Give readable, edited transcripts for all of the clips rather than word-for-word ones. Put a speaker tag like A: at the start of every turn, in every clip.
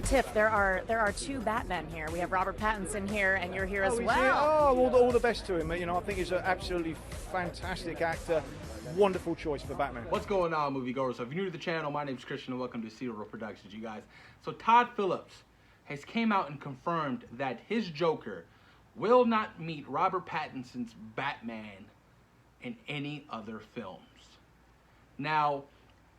A: a tiff. There are two Batmen here. We have Robert Pattinson here, and you're here as
B: he's
A: well.
B: here. Oh, all the best to him. You know, I think he's an absolutely fantastic actor. Wonderful choice for Batman.
C: What's going on, moviegoers? So if you're new to the channel, my name is Christian, and welcome to Cedar Productions, you guys. So Todd Phillips has came out and confirmed that his Joker will not meet Robert Pattinson's Batman in any other films. Now,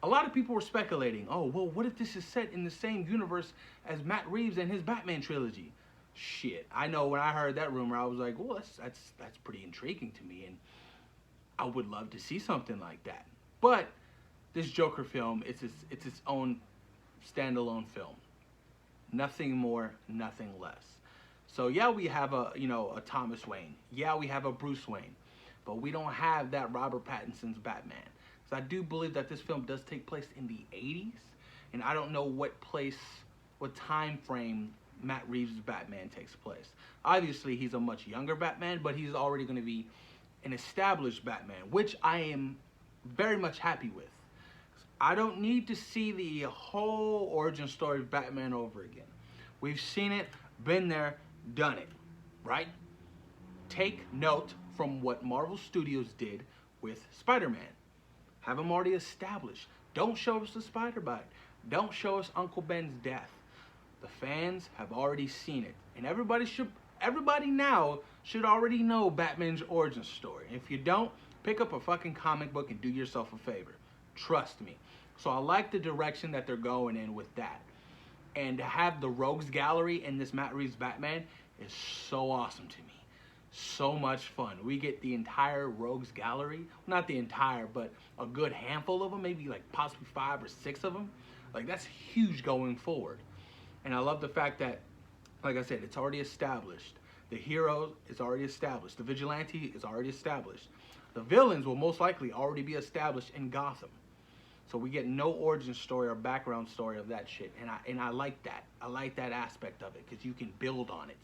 C: a lot of people were speculating, oh, well, what if this is set in the same universe as Matt Reeves and his Batman trilogy? Shit, I know when I heard that rumor, I was like, well, that's pretty intriguing to me, and I would love to see something like that. But this Joker film, it's its own standalone film. Nothing more, nothing less. So yeah, we have a Thomas Wayne. Yeah, we have a Bruce Wayne, but we don't have that Robert Pattinson's Batman. So I do believe that this film does take place in the 80s, and I don't know what time frame Matt Reeves' Batman takes place. Obviously, he's a much younger Batman, but he's already going to be an established Batman, which I am very much happy with. I don't need to see the whole origin story of Batman over again. We've seen it, been there, done it, right? Take note from what Marvel Studios did with Spider-Man. Have him already established. Don't show us the spider bite. Don't show us Uncle Ben's death. The fans have already seen it, and everybody now should already know Batman's origin story. If you don't, pick up a fucking comic book and do yourself a favor. Trust me. So I like the direction that they're going in with that. And to have the Rogues Gallery in this Matt Reeves Batman is so awesome to me. So much fun. We get the entire Rogues Gallery. Not the entire, but a good handful of them. Maybe like possibly 5 or 6 of them. Like, that's huge going forward. And I love the fact that, like I said, it's already established. The hero is already established. The vigilante is already established. The villains will most likely already be established in Gotham. So we get no origin story or background story of that shit. And I like that. I like that aspect of it because you can build on it.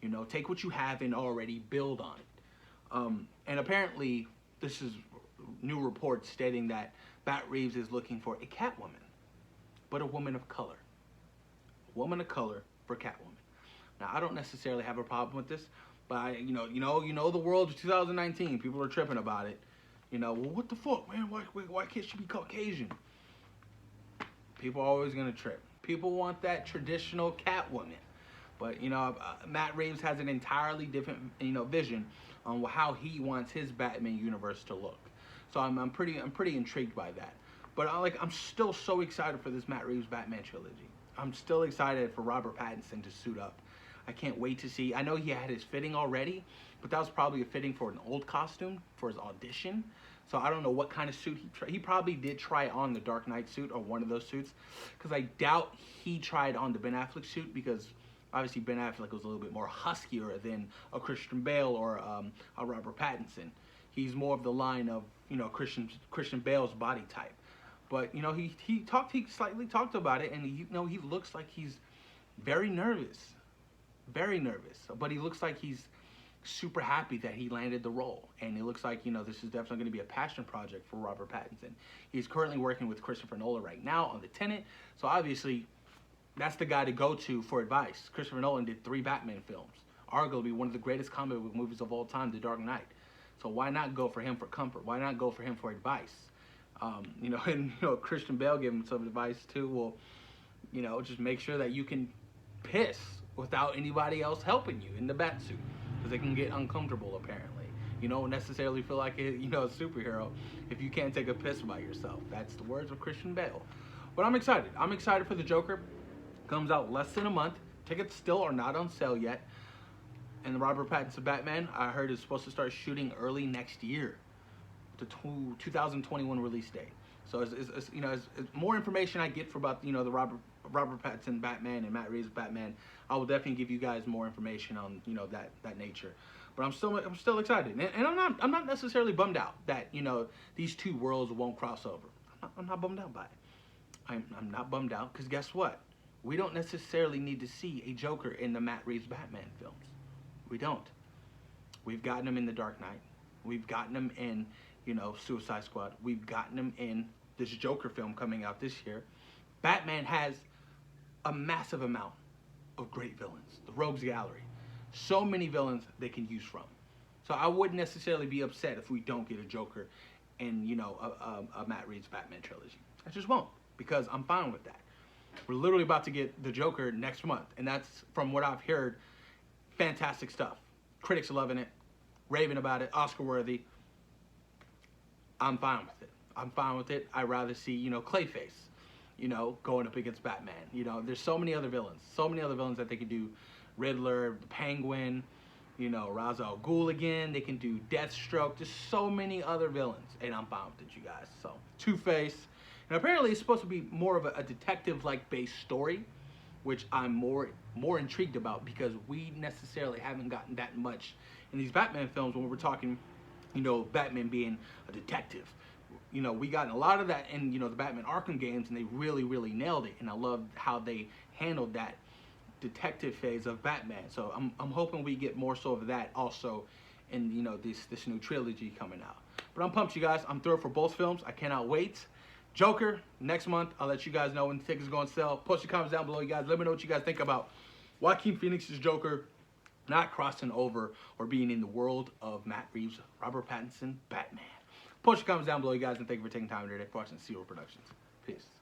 C: You know, take what you have and already build on it. And apparently, this is new reports stating that Matt Reeves is looking for a Catwoman, but a woman of color. A woman of color for Catwoman. Now, I don't necessarily have a problem with this, but you know the world of 2019. People are tripping about it. You know, well, what the fuck, man? Why can't she be Caucasian? People are always gonna trip. People want that traditional Catwoman, but Matt Reeves has an entirely different vision on how he wants his Batman universe to look. So I'm pretty intrigued by that. But I'm still so excited for this Matt Reeves Batman trilogy. I'm still excited for Robert Pattinson to suit up. I can't wait to see. I know he had his fitting already, but that was probably a fitting for an old costume for his audition. So I don't know what kind of suit he probably did try on the Dark Knight suit or one of those suits, because I doubt he tried on the Ben Affleck suit, because obviously Ben Affleck was a little bit more huskier than a Christian Bale or a Robert Pattinson. He's more of the line of Christian Bale's body type. But he slightly talked about it, and he looks like he's very nervous. Very nervous, but he looks like he's super happy that he landed the role, and it looks like this is definitely going to be a passion project for Robert Pattinson. He's currently working with Christopher Nolan right now on The Tenet, so obviously that's the guy to go to for advice. Christopher Nolan did 3 Batman films, arguably one of the greatest comic book movies of all time, The Dark Knight. So why not go for him for comfort? Why not go for him for advice? Christian Bale gave him some advice too. Well, just make sure that you can piss without anybody else helping you in the bat suit, because it can get uncomfortable apparently. You don't necessarily feel like a superhero if you can't take a piss by yourself. That's the words of Christian Bale. But I'm excited. I'm excited for the Joker. Comes out less than a month. Tickets still are not on sale yet. And the Robert Pattinson Batman, I heard, is supposed to start shooting early next year, the 2021 release date. So as more information I get about the Robert Pattinson Batman and Matt Reeves Batman, I will definitely give you guys more information on that nature. But I'm still excited, and I'm not necessarily bummed out that these two worlds won't cross over. I'm not bummed out by it. I'm not bummed out because guess what? We don't necessarily need to see a Joker in the Matt Reeves Batman films. We don't. We've gotten him in The Dark Knight. We've gotten him in Suicide Squad. We've gotten him in this Joker film coming out this year. Batman has a massive amount of great villains. The Rogues Gallery. So many villains they can use from. So I wouldn't necessarily be upset if we don't get a Joker in, you know, a Matt Reeves Batman trilogy. I just won't, because I'm fine with that. We're literally about to get the Joker next month, and that's, from what I've heard, fantastic stuff. Critics are loving it, raving about it, Oscar-worthy. I'm fine with it. I'm fine with it. I'd rather see, you know, Clayface, you know, going up against Batman. You know, there's so many other villains that they can do. Riddler, the Penguin, you know, Ra's al Ghul again. They can do Deathstroke. There's so many other villains, and I'm fine with it, you guys. So, Two-Face. And apparently it's supposed to be more of a detective-like based story, which I'm more intrigued about, because we necessarily haven't gotten that much in these Batman films when we're talking, you know, Batman being a detective. You know, we got a lot of that in, you know, the Batman Arkham games, and they really, really nailed it. And I love how they handled that detective phase of Batman. So I'm hoping we get more so of that also in, you know, this new trilogy coming out. But I'm pumped, you guys. I'm thrilled for both films. I cannot wait. Joker, next month. I'll let you guys know when the tickets go on sale. Post your comments down below, you guys. Let me know what you guys think about Joaquin Phoenix's Joker not crossing over or being in the world of Matt Reeves, Robert Pattinson, Batman. Post your comments down below, you guys, and thank you for taking time today for watching Zero Productions. Peace.